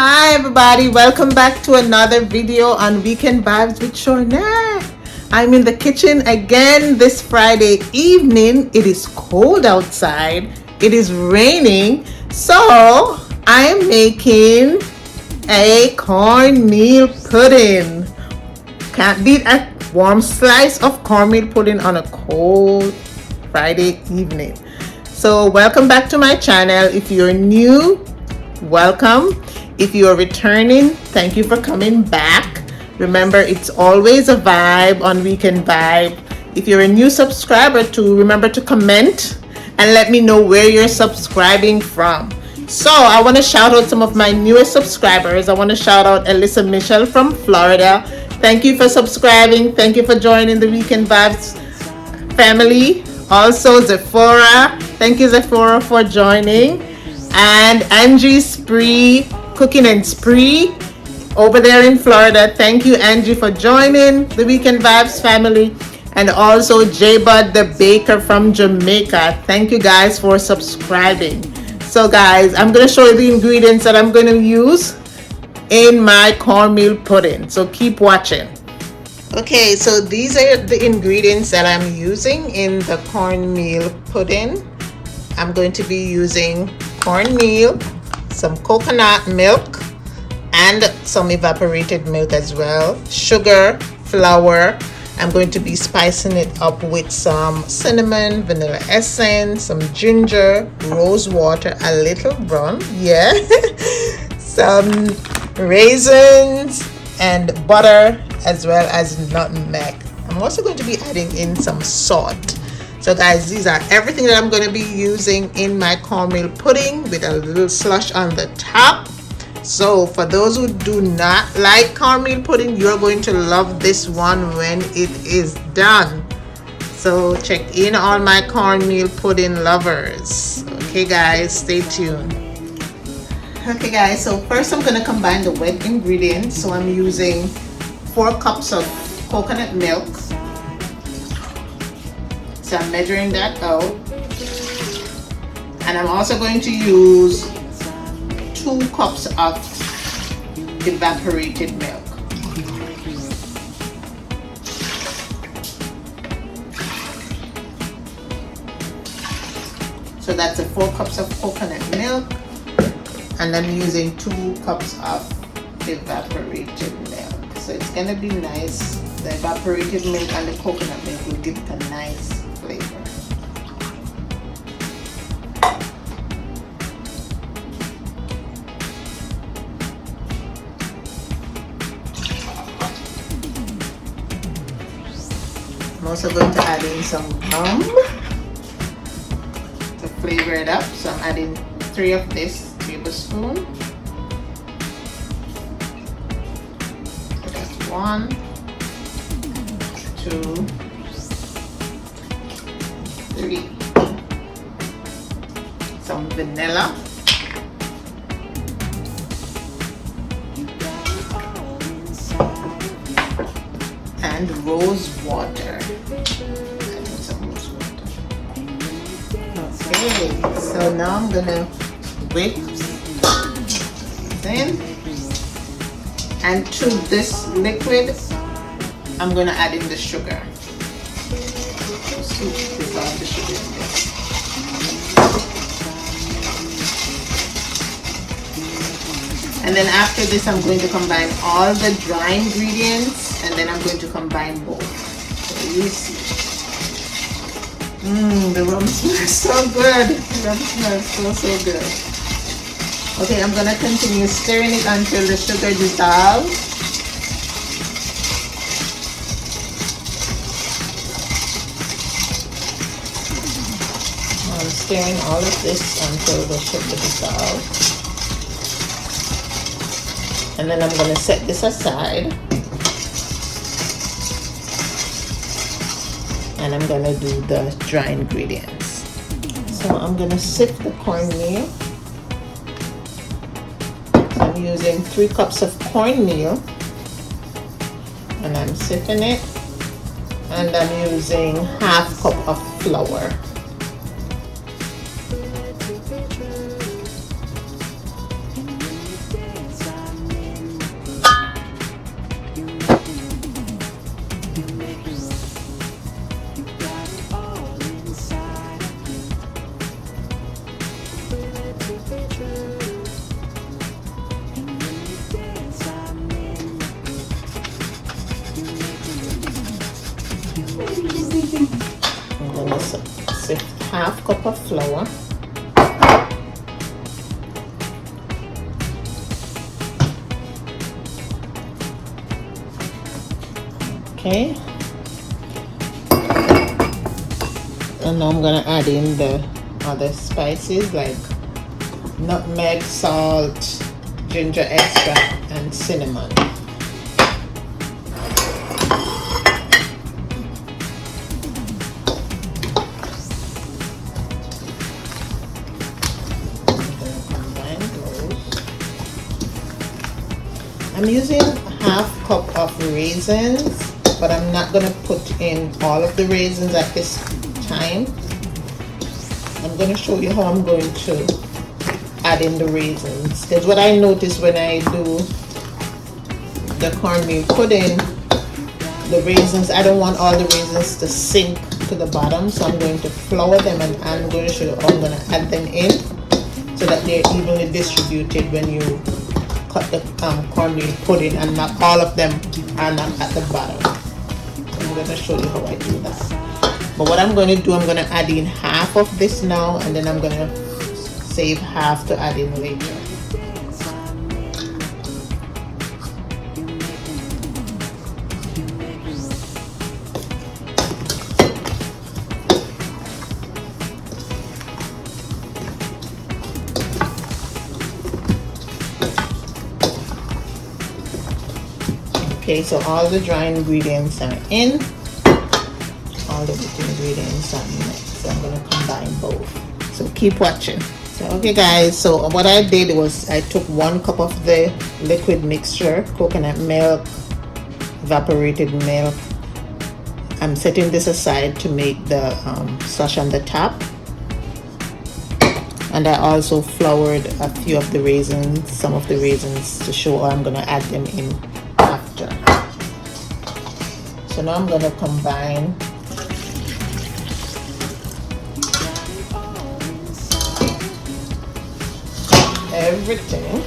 Hi everybody, welcome back to another video on Weekend Vibes with Shornette. I'm in the kitchen again this Friday evening. It is cold outside. It is raining. So I am making a cornmeal pudding. Can't beat a warm slice of cornmeal pudding on a cold Friday evening. So welcome back to my channel. If you're new, welcome. If you are returning, thank you for coming back. Remember, it's always a vibe on Weekend Vibe. If you're a new subscriber too, remember to comment and let me know where you're subscribing from. So I want to shout out some of my newest subscribers. I want to shout out Alyssa Michelle from Florida. Thank you for subscribing. Thank you for joining the Weekend Vibes family. Also Zephora. Thank you, Zephora, for joining. And Angie Spree, Cooking and Spree, over there in Florida. Thank you, Angie, for joining the Weekend Vibes family. And also J-Bud the Baker from Jamaica. Thank you guys for subscribing. So guys, I'm going to show you the ingredients that I'm going to use in my cornmeal pudding. So keep watching. Okay, so these are the ingredients that I'm using in the cornmeal pudding. I'm going to be using cornmeal, some coconut milk, and some evaporated milk as well, sugar, flour. I'm going to be spicing it up with some cinnamon, vanilla essence, some ginger, rose water, a little rum, yeah, some raisins and butter, as well as nutmeg. I'm also going to be adding in some salt. So guys, these are everything that I'm going to be using in my cornmeal pudding with a little slush on the top. So for those who do not like cornmeal pudding, you're going to love this one when it is done. So check in on my cornmeal pudding lovers. Okay guys, stay tuned. Okay guys, so first I'm going to combine the wet ingredients. So I'm using 4 cups of coconut milk. So I'm measuring that out. And I'm also going to use 2 cups of evaporated milk. So that's 4 cups of coconut milk. And I'm using 2 cups of evaporated milk. So it's gonna be nice. The evaporated milk and the coconut milk will give it a nice flavor. I'm also going to add in some rum to flavor it up. So I'm adding 3 of this tablespoon. So that's 1, 2, 3. Some vanilla. And rose water. Adding some rose water. Okay, so now I'm gonna whip this in. And to this liquid, I'm gonna add in the sugar. Dissolve the sugar in this. And then after this, I'm going to combine all the dry ingredients, and then I'm going to combine both. So you see. The rum smells so good. The rum smells so good. Okay, I'm gonna continue stirring it until the sugar dissolves. I'm stirring all of this until the sugar dissolves. And then I'm going to set this aside. And I'm going to do the dry ingredients. So I'm going to sift the cornmeal. So I'm using 3 cups of cornmeal. And I'm sifting it. And I'm using half cup of flour. I'm gonna sift half cup of flour. Okay. And now I'm gonna add in the other spices like nutmeg, salt, ginger extract, and cinnamon. I'm using half cup of raisins, but I'm not gonna put in all of the raisins at this time. I'm gonna show you how I'm going to add in the raisins, because what I notice when I do the cornmeal pudding, the raisins, I don't want all the raisins to sink to the bottom, so I'm going to flour them, and I'm going to show you how I'm going to add them in so that they're evenly distributed when you cut the cornmeal pudding, and not all of them are not at the bottom. So I'm going to show you how I do that. But what I'm going to do, I'm going to add in half of this now, and then I'm going to save half to add in later. Okay, so all the dry ingredients are in. All the ingredients are mixed. So I'm going to combine both. So keep watching. So okay guys, so what I did was I took 1 cup of the liquid mixture, coconut milk, evaporated milk. I'm setting this aside to make the slush on the top. And I also floured a few of the raisins, some of the raisins, to show how I'm going to add them in after. So now I'm going to combine everything.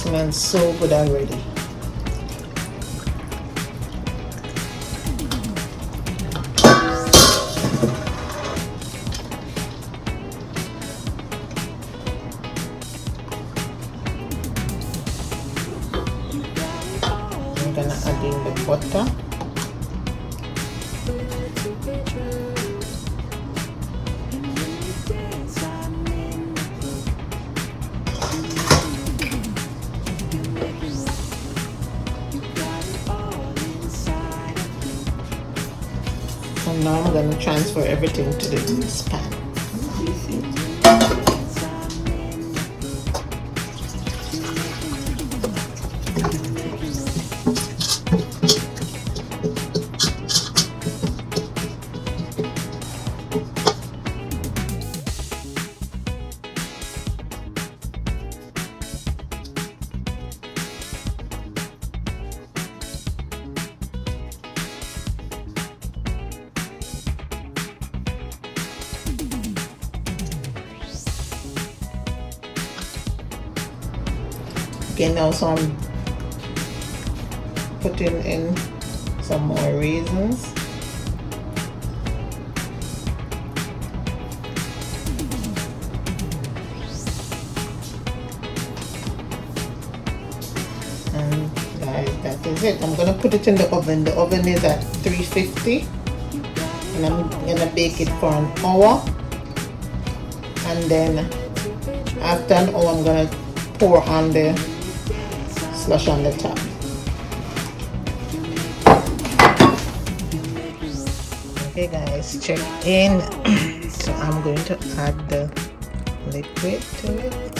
Smells so good already. I'm gonna add in the butter. And now I'm going to transfer everything to the grease pan. Okay, now so I'm putting in some more raisins. And guys, that is it. I'm gonna put it in the oven. The oven is at 350, and I'm gonna bake it for an hour. And then after an hour, I'm gonna pour on the slush on the top. Okay guys, check in. So I'm going to add the liquid to it.